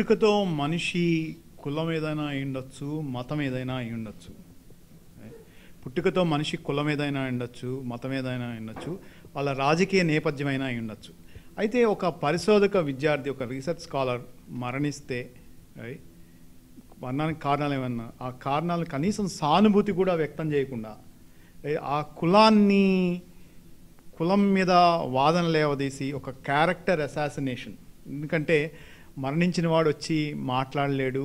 పుట్టుకతో మనిషి కులం ఏదైనా అయి ఉండొచ్చు, మతం ఏదైనా అయి ఉండొచ్చు. పుట్టుకతో మనిషి కులం ఏదైనా ఉండొచ్చు, మతం ఏదైనా ఉండొచ్చు, వాళ్ళ రాజకీయ నేపథ్యమైనా అయి ఉండొచ్చు. అయితే ఒక పరిశోధక విద్యార్థి, ఒక రీసెర్చ్ స్కాలర్ మరణిస్తే మరణానికి కారణాలు ఏమన్నా, ఆ కారణాలు కనీసం సానుభూతి కూడా వ్యక్తం చేయకుండా ఆ కులం మీద వాదన లేవదీసి ఒక క్యారెక్టర్ అసాసినేషన్. ఎందుకంటే మరణించిన వాడు వచ్చి మాట్లాడలేడు,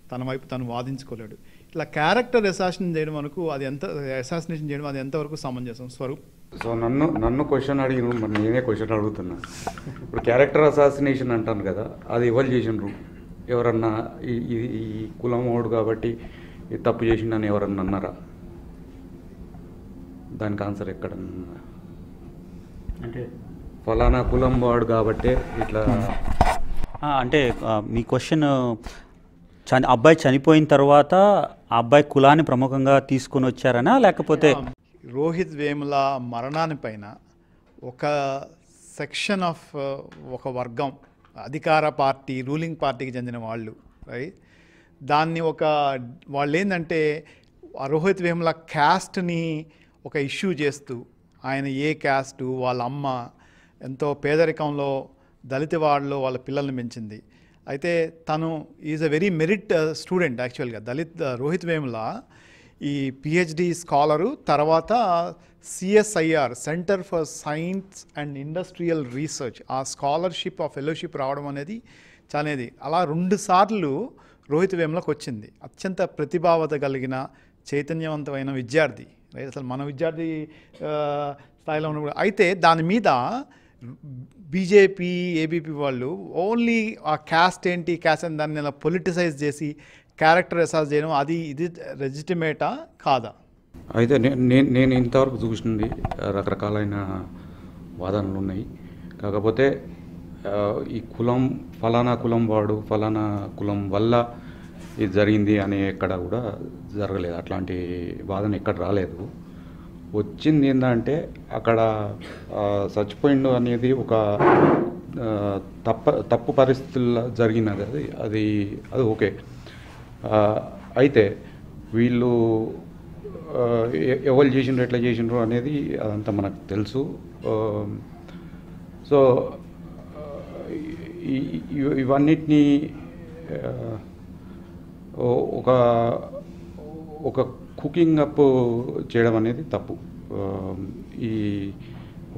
తన వైపు తను వాదించుకోలేడు. ఇట్లా క్యారెక్టర్ అసాసినేషన్ చేయడం వరకు అది ఎంతవరకు సమంజసం స్వరూప్? సో నన్ను క్వశ్చన్ అడిగిన, మరి నేనే క్వశ్చన్ అడుగుతున్నా. ఇప్పుడు క్యారెక్టర్ అసాసినేషన్ అంటాను కదా, అది ఎవరు చేసినారు? ఎవరన్నా ఈ కులం వాడు కాబట్టి తప్పు చేసిండని ఎవరన్నా అన్నారా? దానికి ఆన్సర్ ఎక్కడ? అంటే ఫలానా కులం వాడు కాబట్టి ఇట్లా అంటే మీ క్వశ్చన్ అబ్బాయి చనిపోయిన తర్వాత ఆ అబ్బాయి కులాన్ని ప్రముఖంగా తీసుకొని వచ్చారనా, లేకపోతే రోహిత్ వేముల మరణాన్ని పైన ఒక సెక్షన్ ఆఫ్ ఒక వర్గం, అధికార పార్టీ, రూలింగ్ పార్టీకి చెందిన వాళ్ళు దాన్ని వాళ్ళు ఏంటంటే రోహిత్ వేముల క్యాస్ట్ని ఒక ఇష్యూ చేస్తూ, ఆయన ఏ క్యాస్టు, వాళ్ళ అమ్మ ఎంతో పేదరికంలో దళిత వాడలో వాళ్ళ పిల్లల్ని పెంచింది. అయితే తను is a very merit student యాక్చువల్గా. రోహిత్ వేముల ఈ పిహెచ్డి స్కాలరు, తర్వాత CSIR centre for science and industrial research ఆ స్కాలర్షిప్, ఆ ఫెలోషిప్ రావడం అనేది చాలాది. అలా 2 సార్లు రోహిత్ వేములకు వచ్చింది. అత్యంత ప్రతిభావత కలిగిన చైతన్యవంతమైన విద్యార్థి, అసలు మన విద్యార్థి స్థాయిలో ఉన్న. అయితే దాని మీద బీజేపీ, ఏబీపీ వాళ్ళు ఓన్లీ ఆ క్యాస్ట్ ఏంటి, క్యాస్ట్ అని దాన్ని ఇలా పొలిటిసైజ్ చేసి క్యారెక్టర్ అసాస్ చేయడం, ఇది లెజిటిమేటా కాదా? అయితే నేను ఇంతవరకు చూసింది రకరకాలైన వాదనలు ఉన్నాయి. కాకపోతే ఈ కులం, ఫలానా కులం వాడు ఫలానా కులం వల్ల ఇది జరిగింది అని ఎక్కడ కూడా జరగలేదు. అట్లాంటి వాదన ఎక్కడ రాలేదు. వచ్చింది ఏంటంటే అక్కడ చచ్చిపోయిండు అనేది ఒక తప్పు పరిస్థితుల్లో జరిగినది. అది ఓకే. అయితే వీళ్ళు ఎవరు చేసిండ్రు, ఎట్లా చేసిండ్రు అనేది అదంతా మనకు తెలుసు. సో ఇవన్నిటినీ ఒక కుకింగ్ అప్ చేయడం అనేది తప్పు. ఈ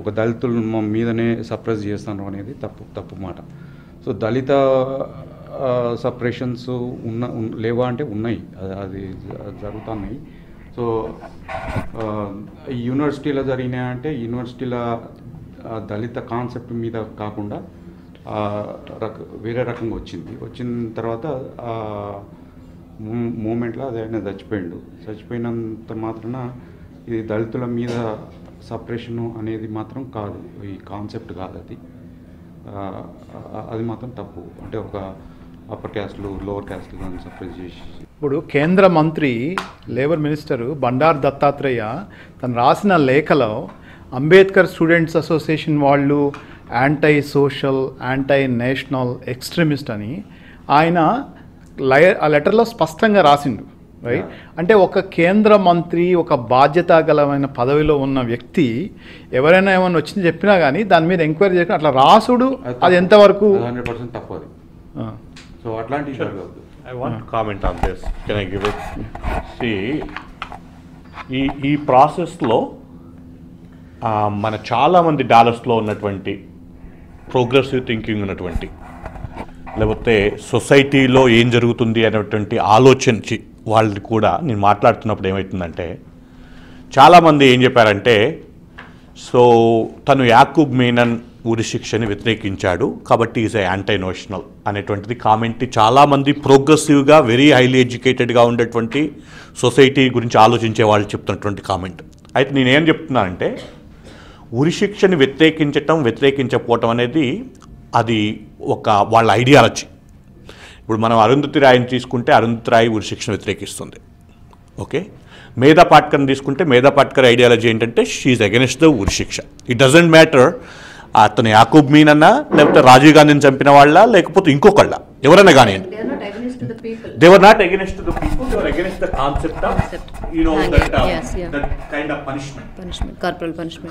ఒక దళితుల మీదనే సప్రెస్ చేస్తాను అనేది తప్పు మాట. సో దళిత సపరేషన్స్ లేవా అంటే ఉన్నాయి, అది జరుగుతున్నాయి. సో యూనివర్సిటీలో జరిగినాయంటే యూనివర్సిటీల దళిత కాన్సెప్ట్ మీద కాకుండా వేరే రకంగా వచ్చిన తర్వాత మూమెంట్లో అది ఆయన చచ్చిపోయినంత మాత్రాన ఇది దళితుల మీద సపరేషను అనేది మాత్రం కాదు, ఈ కాన్సెప్ట్ కాదు. అది మాత్రం తప్పు. అంటే ఒక అప్పర్ క్యాస్ట్లు, లోవర్ క్యాస్ట్లు దాన్ని సపరేట్ చేసి. ఇప్పుడు కేంద్ర మంత్రి, లేబర్ మినిస్టరు బండారు దత్తాత్రేయ తను రాసిన లేఖలో అంబేద్కర్ స్టూడెంట్స్ అసోసియేషన్ వాళ్ళు anti social, anti national, extremist అని ఆయన ఆ లెటర్లో స్పష్టంగా రాసిండు. రైట్? అంటే ఒక కేంద్ర మంత్రి, ఒక బాధ్యత గలమైన పదవిలో ఉన్న వ్యక్తి ఎవరైనా ఏమైనా వచ్చింది చెప్పినా కానీ దాని మీద ఎంక్వైరీ చేయకుండా అట్లా రాసుడు, అది ఎంతవరకు 100% తప్పు అది. సో అట్లాంటి I want to comment on this. Can I give it? See, ఈ ప్రాసెస్లో మన చాలామంది డాలస్లో ఉన్నటువంటి ప్రోగ్రెసివ్ థింకింగ్ ఉన్నటువంటి, లేకపోతే సొసైటీలో ఏం జరుగుతుంది అనేటువంటి ఆలోచించి వాళ్ళని కూడా నేను మాట్లాడుతున్నప్పుడు ఏమవుతుందంటే, చాలామంది ఏం చెప్పారంటే, సో తను యాకూబ్ మీనన్ ఉరి శిక్షని వ్యతిరేకించాడు కాబట్టి ఈజ్ ఏ యాంటై నేషనల్ అనేటువంటిది కామెంట్ చాలామంది ప్రోగ్రెసివ్గా, వెరీ హైలీ ఎడ్యుకేటెడ్గా ఉండేటువంటి సొసైటీ గురించి ఆలోచించే వాళ్ళు చెప్తున్నటువంటి కామెంట్. అయితే నేనేం చెప్తున్నానంటే, ఉరి శిక్షని వ్యతిరేకించకపోవటం అనేది అది ఒక వాళ్ళ ఐడియాలజీ. ఇప్పుడు మనం అరుంధతి రాయిని తీసుకుంటే అరుంధతి రాయి ఉరి శిక్షను వ్యతిరేకిస్తుంది. ఓకే, మేధా పాట్కర్ని తీసుకుంటే మేధా పాట్కర్ ఐడియాలజీ ఏంటంటే షీఈ్ అగెన్స్ట్ ద ఉరి శిక్ష. ఇట్ డజంట్ మ్యాటర్ అతను యాకూబ్ మీన్ అన్నా, లేకపోతే రాజీవ్ గాంధీని చంపిన వాళ్ళ, లేకపోతే ఇంకొకళ్ళ, ఎవరైనా కానివ్వండి. They are not against to the people. They were not against the people, they were against the concept of, Yes, yeah. that kind of punishment. Corporal punishment.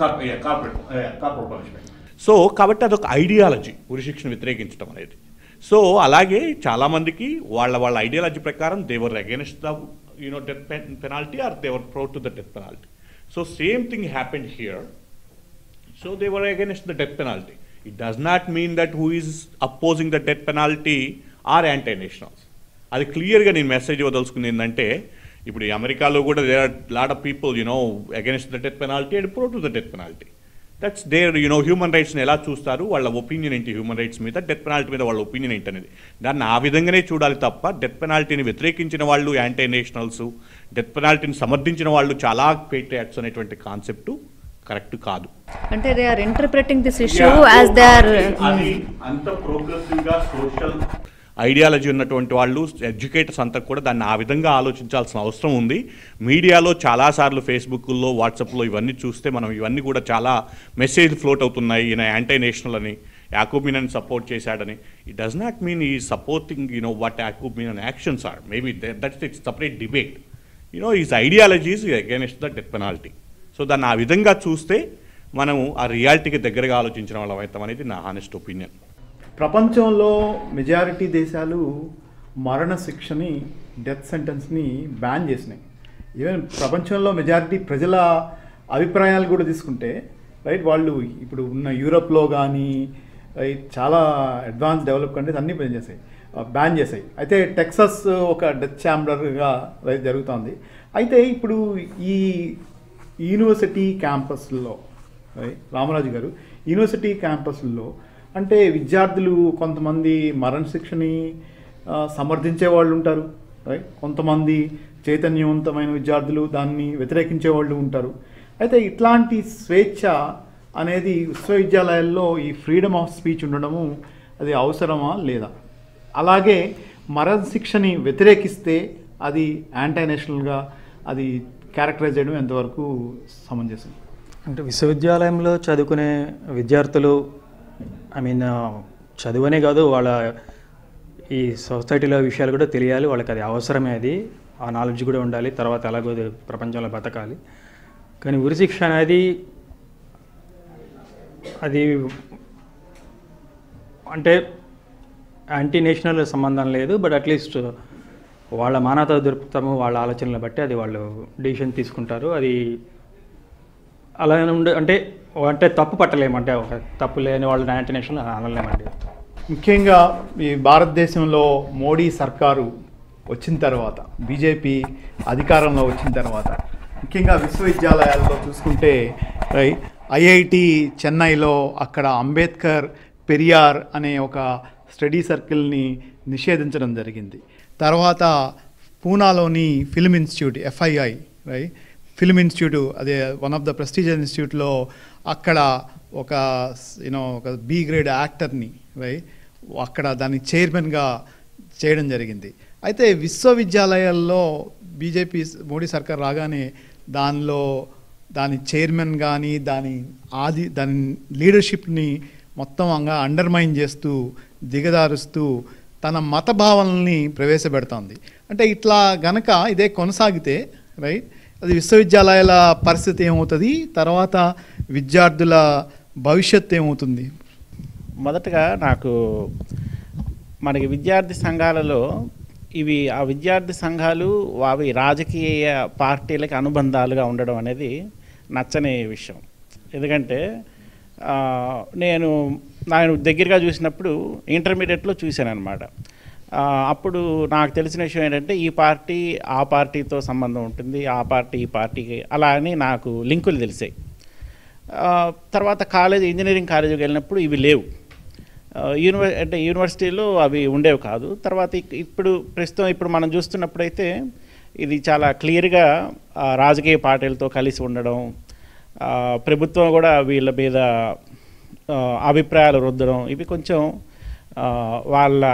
Corporal punishment. So కాబట్టి అదొక ఐడియాలజీ, ఉరిశిక్షను వ్యతిరేకించడం అనేది. So అలాగే చాలామందికి వాళ్ళ ideology ప్రకారం they were against the death penalty or they were pro to the death penalty. So same thing happened here. So they were against the death penalty. It does not mean that who is opposing the death penalty are anti-nationals. అది క్లియర్గా నేను message ఇవ్వదలుచుకుంది ఏంటంటే, ఇప్పుడు ఈ అమెరికాలో కూడా there are lot of people against the death penalty and pro to the death penalty. That's their human రైట్స్ని ఎలా చూస్తారు, వాళ్ళ ఒపీనియన్ ఏంటి హ్యూమన్ రైట్స్ మీద, డెత్ పెనాల్టీ మీద వాళ్ళ ఒపీనియన్ ఏంటి అనేది. దాన్ని ఆ విధంగానే చూడాలి తప్ప డెత్ పెనాల్టీని వ్యతిరేకించిన వాళ్ళు యాంటీ నేషనల్స్, డెత్ పెనాల్టీని సమర్థించిన వాళ్ళు చాలా పేట్రియాట్స్ అనేటువంటి కాన్సెప్టు కరెక్ట్ కాదు. అంటే they are interpreting this issue as they are. అంత ప్రోగ్రెసివ్గా సోషల్ ఐడియాలజీ ఉన్నటువంటి వాళ్ళు, ఎడ్యుకేటర్స్ అంతా కూడా దాన్ని ఆ విధంగా ఆలోచించాల్సిన అవసరం ఉంది. మీడియాలో చాలాసార్లు ఫేస్బుక్లో, వాట్సాప్లో ఇవన్నీ చూస్తే మనం ఇవన్నీ కూడా చాలా మెసేజ్ ఫ్లోట్ అవుతున్నాయి. ఈయన యాంటీ నేషనల్ అని, యాకూబ్ మీనన్ సపోర్ట్ చేశాడని. ఇట్ డస్ నాట్ మీన్ ఈ supporting what Yakub Memon actions are. Maybe that's it's separate debate. Is ideologies against the death penalty. So దాన్ని ఆ విధంగా చూస్తే మనం ఆ రియాలిటీకి దగ్గరగా ఆలోచించిన వాళ్ళం అవుతాం అనేది నా హానెస్ట్ ఒపీనియన్. ప్రపంచంలో మెజారిటీ దేశాలు మరణశిక్షని, డెత్ సెంటెన్స్ని బ్యాన్ చేసినాయి. ఈవెన్ ప్రపంచంలో మెజారిటీ ప్రజల అభిప్రాయాలు కూడా తీసుకుంటే రైట్, వాళ్ళు ఇప్పుడు ఉన్న యూరోప్లో కానీ రైట్ చాలా అడ్వాన్స్ డెవలప్ కంట్రీస్ అన్నీ బ్యాన్ చేశాయి. అయితే టెక్సస్ ఒక డెత్ ఛాంబర్గా రైట్ జరుగుతుంది. అయితే ఇప్పుడు ఈ యూనివర్సిటీ క్యాంపస్లో రామరాజు గారు, యూనివర్సిటీ క్యాంపస్లో అంటే విద్యార్థులు కొంతమంది మరణశిక్షని సమర్థించే వాళ్ళు ఉంటారు రైట్, కొంతమంది చైతన్యవంతమైన విద్యార్థులు దాన్ని వ్యతిరేకించే వాళ్ళు ఉంటారు. అయితే ఇట్లాంటి స్వేచ్ఛ అనేది విశ్వవిద్యాలయాల్లో ఈ ఫ్రీడమ్ ఆఫ్ స్పీచ్ ఉండడము అది అవసరమా లేదా? అలాగే మరణశిక్షని వ్యతిరేకిస్తే అది యాంటీ నేషనల్గా అది క్యారెక్టరైజ్ చేయడం ఎంతవరకు సమంజసం? అంటే విశ్వవిద్యాలయంలో చదువుకునే విద్యార్థులు చదువనే కాదు, వాళ్ళ ఈ సొసైటీలో విషయాలు కూడా తెలియాలి వాళ్ళకి, అది అవసరమే, అది ఆ నాలెడ్జ్ కూడా ఉండాలి. తర్వాత ఎలాగో ప్రపంచంలో బతకాలి. కానీ ఉరిశిక్ష అనేది అది అంటే యాంటీ నేషనల్ సంబంధం లేదు, బట్ అట్లీస్ట్ వాళ్ళ మానవతా దృక్పథము, వాళ్ళ ఆలోచనలు బట్టి అది వాళ్ళు డిసిషన్ తీసుకుంటారు. అది అలా అంటే తప్పు పట్టలేము, అంటే ఒక తప్పు లేని వాళ్ళు యాంటీ నేషనల్ అనలేమండి. ముఖ్యంగా ఈ భారతదేశంలో మోడీ సర్కారు వచ్చిన తర్వాత, బీజేపీ అధికారంలో వచ్చిన తర్వాత, ముఖ్యంగా విశ్వవిద్యాలయాల్లో చూసుకుంటే ఐఐటి చెన్నైలో అక్కడ అంబేద్కర్ పెరియార్ అనే ఒక స్టడీ సర్కిల్ని నిషేధించడం జరిగింది. తర్వాత పూనాలోని film institute FII film institute, అదే వన్ ఆఫ్ ద ప్రెస్టీజియస్ ఇన్స్టిట్యూట్లో అక్కడ ఒక ఒక B గ్రేడ్ యాక్టర్ని అక్కడ దాని చైర్మన్గా చేయడం జరిగింది. అయితే విశ్వవిద్యాలయాల్లో బీజేపీ మోడీ సర్కార్ రాగానే దాని చైర్మన్ కానీ దాని లీడర్షిప్ని మొత్తం అండర్మైన్ చేస్తూ దిగదారుస్తూ తన మత భావనల్ని ప్రవేశపెడుతోంది. అంటే ఇట్లా గనక ఇదే కొనసాగితే అది విశ్వవిద్యాలయాల పరిస్థితి ఏమవుతుంది, తర్వాత విద్యార్థుల భవిష్యత్తు ఏమవుతుంది? మొదటగా మనకి విద్యార్థి సంఘాలలో ఆ విద్యార్థి సంఘాలు అవి రాజకీయ పార్టీలకి అనుబంధాలుగా ఉండడం అనేది నచ్చని విషయం. ఎందుకంటే నేను దగ్గరగా చూసినప్పుడు ఇంటర్మీడియట్లో చూశాను అనమాట. అప్పుడు నాకు తెలిసిన విషయం ఏంటంటే ఈ పార్టీ ఆ పార్టీతో సంబంధం ఉంటుంది, ఆ పార్టీ ఈ పార్టీకి, అలా అని నాకు లింకులు తెలిసాయి. తర్వాత ఇంజనీరింగ్ కాలేజీకి వెళ్ళినప్పుడు ఇవి లేవు, యూనివర్సిటీలో అవి ఉండేవి కాదు. తర్వాత ప్రస్తుతం మనం చూస్తున్నప్పుడైతే ఇది చాలా క్లియర్గా రాజకీయ పార్టీలతో కలిసి ఉండడం, ప్రభుత్వం కూడా వీళ్ళ మీద అభిప్రాయాలు రుద్దడం, ఇవి కొంచెం వాళ్ళ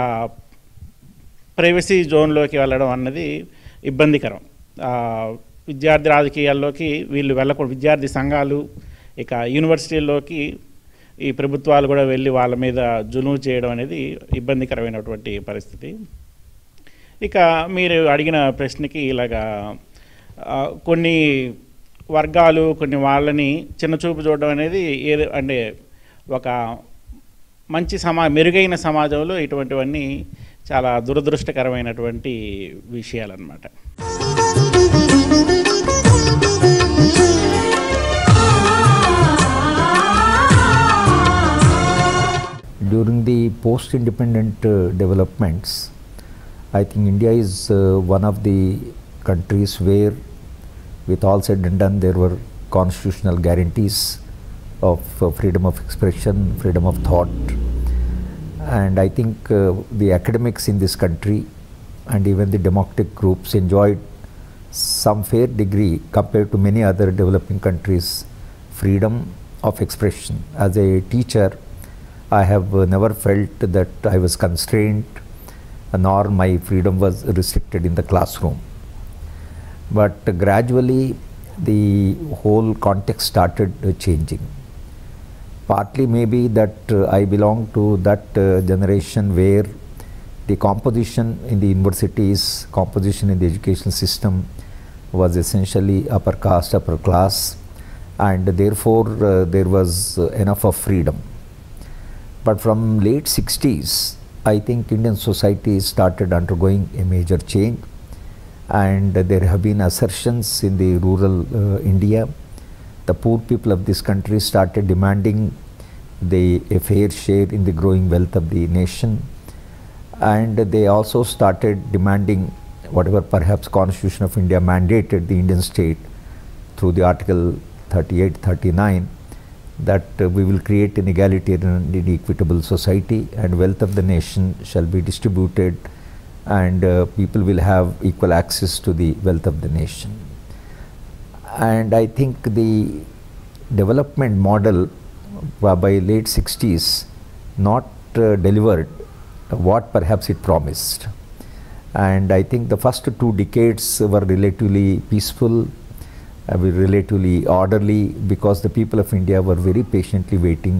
ప్రైవసీ జోన్లోకి వెళ్ళడం అన్నది ఇబ్బందికరం. విద్యార్థి రాజకీయాల్లోకి వీళ్ళు వెళ్ళకూడదు, విద్యార్థి సంఘాలు ఇక యూనివర్సిటీల్లోకి ఈ ప్రభుత్వాలు కూడా వెళ్ళి వాళ్ళ మీద జులుము చేయడం అనేది ఇబ్బందికరమైనటువంటి పరిస్థితి. ఇక మీరు అడిగిన ప్రశ్నకి ఇలాగా కొన్ని వర్గాలు కొన్ని వాళ్ళని చిన్నచూపు చూడడం అనేది ఏదో అంటే ఒక మంచి మెరుగైన సమాజంలో ఇటువంటివన్నీ చాలా దురదృష్టకరమైనటువంటి విషయాలన్నమాట. During the post-independent developments, I think India is one of the countries where, with all said and done, there were constitutional guarantees of freedom of expression, freedom of thought, and I think the academics in this country and even the democratic groups enjoyed some fair degree compared to many other developing countries freedom of expression. As a teacher, I have never felt that I was constrained nor my freedom was restricted in the classroom. But gradually the whole context started changing. Partly maybe that I belong to that generation where the composition in the universities, composition in the education system was essentially upper caste, upper class, and therefore there was enough of freedom. But from late 60s, I think Indian society started undergoing a major change, and there have been assertions in the rural India. The poor people of this country started demanding a fair share in the growing wealth of the nation, and they also started demanding whatever perhaps Constitution of India mandated the Indian state through the Article 38, 39, that we will create an egalitarian and equitable society, and wealth of the nation shall be distributed, and people will have equal access to the wealth of the nation. And I think the development model by late 60s not delivered what perhaps it promised. And I think the first 2 decades were relatively peaceful, were relatively orderly, because the people of India were very patiently waiting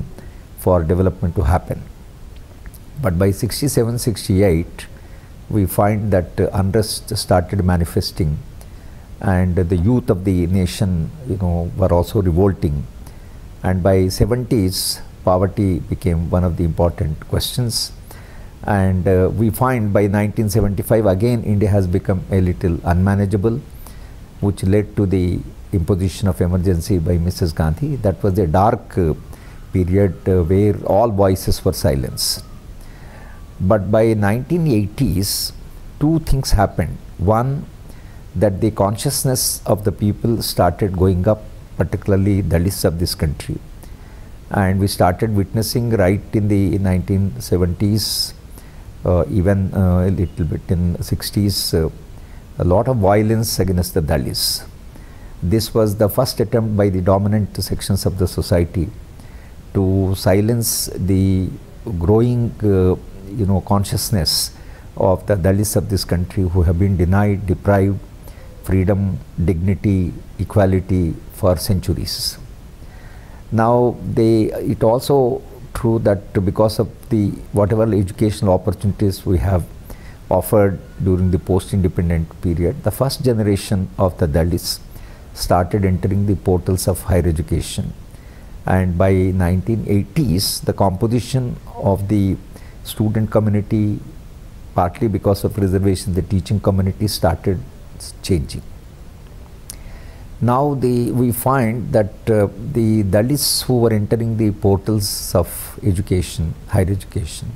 for development to happen. But by 67, 68, we find that unrest started manifesting, and the youth of the nation, were also revolting. And by 70s, poverty became one of the important questions. And we find by 1975 again India has become a little unmanageable, which led to the imposition of emergency by Mrs. Gandhi. That was a dark period where all voices were silenced. But by 1980s, 2 things happened. One, that the consciousness of the people started going up, particularly Dalits of this country, and we started witnessing right in the 1970s, even a little bit in 60s, a lot of violence against the Dalits. This was the first attempt by the dominant sections of the society to silence the growing consciousness of the Dalits of this country, who have been denied, deprived freedom, dignity, equality for centuries. Now it also true that because of the whatever educational opportunities we have offered during the post-independent period, the first generation of the Dalits started entering the portals of higher education, and by 1980s the composition of the student community, partly because of reservation, the teaching community started changing. Now we find that the Dalits who were entering the portals of education, higher education,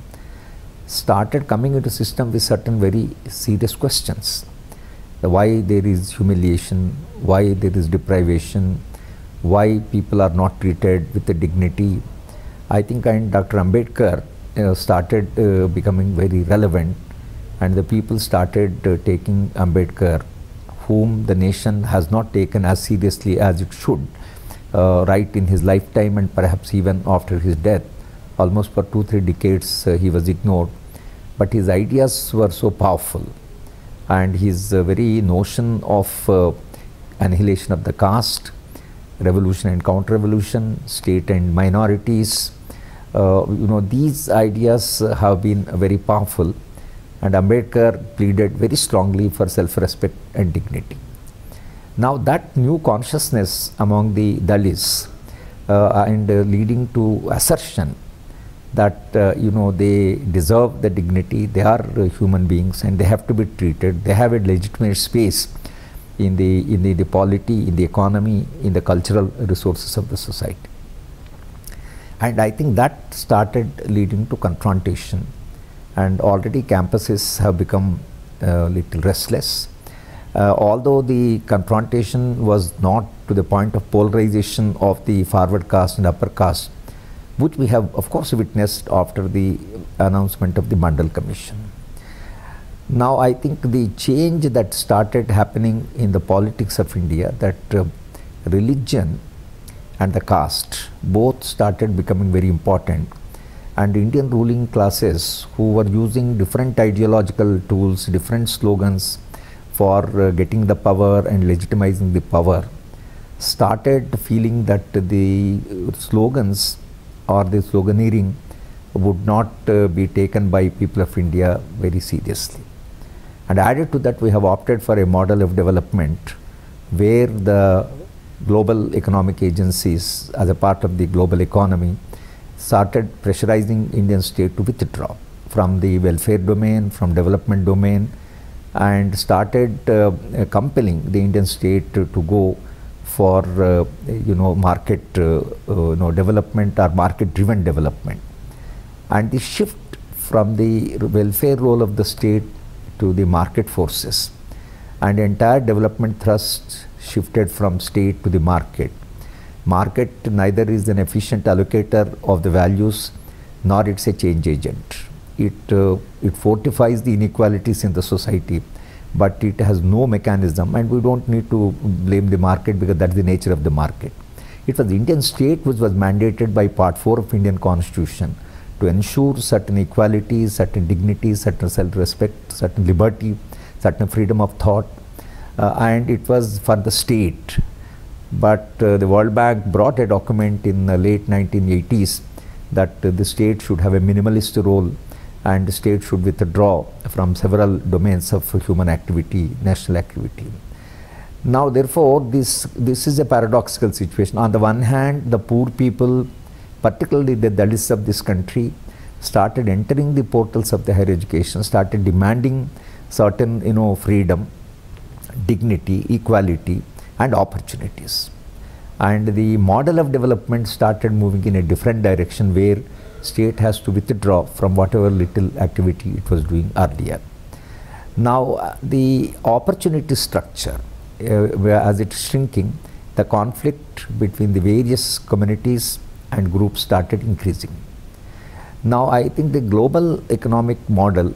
started coming into system with certain very serious questions. Why there is humiliation, why there is deprivation, why people are not treated with the dignity. I think Dr. Ambedkar started becoming very relevant, and the people started taking Ambedkar, whom the nation has not taken as seriously as it should, right in his lifetime and perhaps even after his death. Almost for 2-3 decades he was ignored, but his ideas were so powerful, and his very notion of annihilation of the caste, revolution and counter-revolution, state and minorities, These ideas have been very powerful, and Ambedkar pleaded very strongly for self-respect and dignity. Now that new consciousness among the Dalits and leading to assertion that they deserve the dignity, they are human beings and they have to be treated, they have a legitimate space in the polity, in the economy, in the cultural resources of the society. And I think that started leading to confrontation, and already campuses have become a little restless. Although the confrontation was not to the point of polarization of the forward caste and upper caste, which we have of course witnessed after the announcement of the Mandal Commission. Now I think the change that started happening in the politics of India, that religion and the caste both started becoming very important, and Indian ruling classes who were using different ideological tools, different slogans for getting the power and legitimizing the power, started feeling that the slogans or the sloganeering would not be taken by people of India very seriously. And added to that, we have opted for a model of development where the global economic agencies, as a part of the global economy, started pressurizing Indian state to withdraw from the welfare domain, from development domain, and started compelling the Indian state to go for market development or market driven development. And the shift from the welfare role of the state to the market forces, and entire development thrust shifted from state to the market. Market neither is an efficient allocator of the values nor it's a change agent. It fortifies the inequalities in the society, but it has no mechanism, and we don't need to blame the market because that's the nature of the market. It was the Indian state which was mandated by Part 4 of Indian Constitution to ensure certain equality, certain dignity, certain self-respect, certain liberty, certain freedom of thought, and it was for the state. But the World Bank brought a document in the late 1980s that the state should have a minimalist role, and the state should withdraw from several domains of human activity, national activity. Now therefore, this is a paradoxical situation. On the one hand, the poor people, particularly the Dalits of this country, started entering the portals of the higher education, started demanding certain freedom, dignity, equality and opportunities. And the model of development started moving in a different direction, where state has to withdraw from whatever little activity it was doing earlier. Now the opportunity structure, as it is shrinking, the conflict between the various communities and groups started increasing. Now I think the global economic model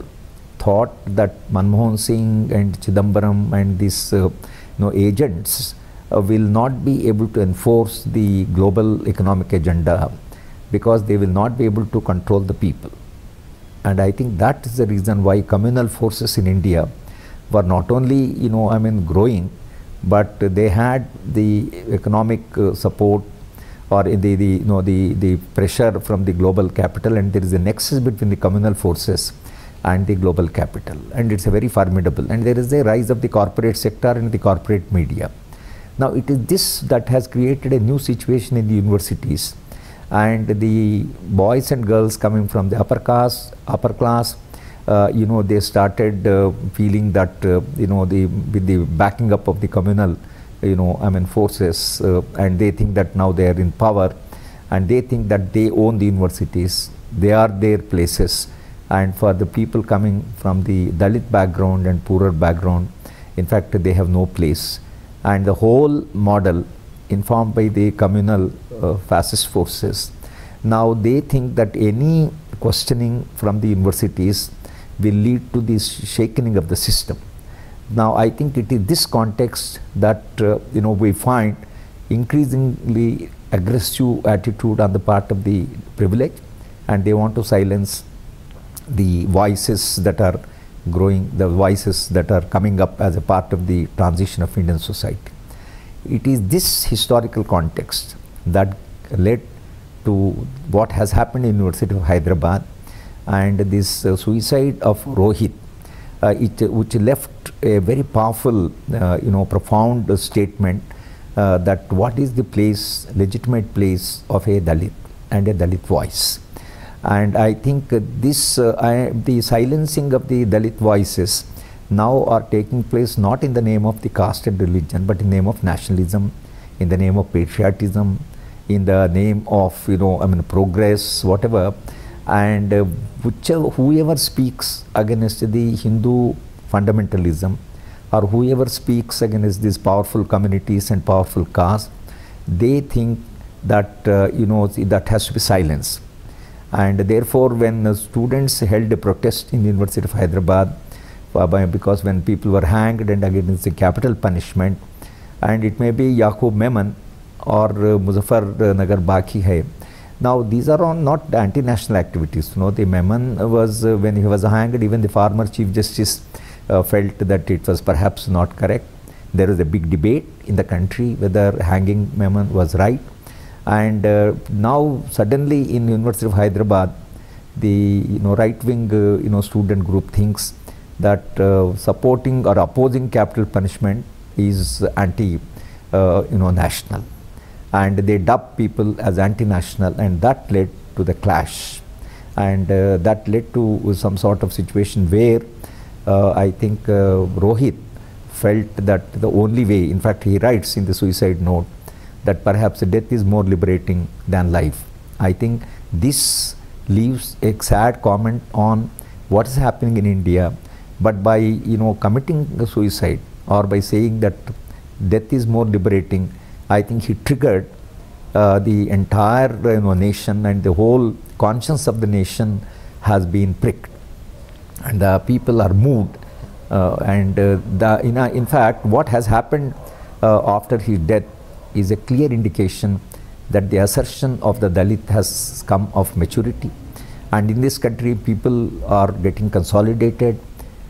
thought that Manmohan Singh and Chidambaram and these agents will not be able to enforce the global economic agenda because they will not be able to control the people. And I think that is the reason why communal forces in India were not only growing, but they had the economic support or the pressure from the global capital, and there is a nexus between the communal forces and the global capital, and it's a very formidable, and there is a rise of the corporate sector and the corporate media. Now it is this that has created a new situation in the universities, and the boys and girls coming from the upper class, they started feeling that with the backing up of the communal forces, and they think that now they are in power, and they think that they own the universities, they are their places. And for the people coming from the Dalit background and poorer background, in fact they have no place. And the whole model informed by the communal fascist forces, now they think that any questioning from the universities will lead to this shaking of the system. Now I think it is this context that we find increasingly aggressive attitude on the part of the privileged, and they want to silence the voices that are growing, the voices that are coming up as a part of the transition of Indian society. It is this historical context that led to what has happened in University of Hyderabad and this suicide of Rohith, which left a very powerful, profound statement that what is the place, legitimate place of a Dalit and a Dalit voice. And I think the silencing of the Dalit voices now are taking place not in the name of the caste and religion, but in the name of nationalism, in the name of patriotism, in the name of progress, whatever. And whoever speaks against the Hindu fundamentalism, or whoever speaks against these powerful communities and powerful castes, they think that that has to be silenced. And therefore, when students held a protest in the University of Hyderabad, because when people were hanged and against the capital punishment, and it may be Yaqub Memon or Muzaffar Nagar Baki Hai. Now these are all not anti-national activities. The Memon was, when he was hanged, even the former Chief Justice felt that it was perhaps not correct. There was a big debate in the country whether hanging Memon was right. And now suddenly in the University of Hyderabad, the right-wing student group thinks that supporting or opposing capital punishment is anti-national, and they dub people as anti-national, and that led to the clash, and that led to some sort of situation where I think Rohith felt that the only way, in fact he writes in the suicide note, that perhaps death is more liberating than life. I think this leaves a sad comment on what is happening in India, but by committing the suicide or by saying that death is more liberating, I think he triggered the entire nation, and the whole conscience of the nation has been pricked, and the people are moved. In fact, what has happened after his death is a clear indication that the assertion of the Dalit has come of maturity, and in this country people are getting consolidated,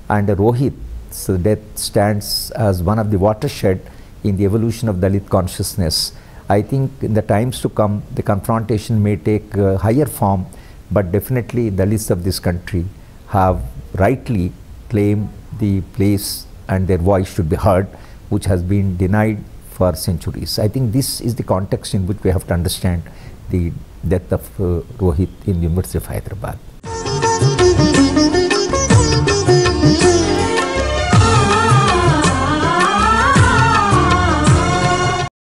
and Rohith's death stands as one of the watershed in the evolution of Dalit consciousness. I think in the times to come the confrontation may take higher form, but definitely Dalits of this country have rightly claimed the place and their voice should be heard, which has been denied for centuries. I think this is the context in which we have to understand the death of Rohith in the University of Hyderabad.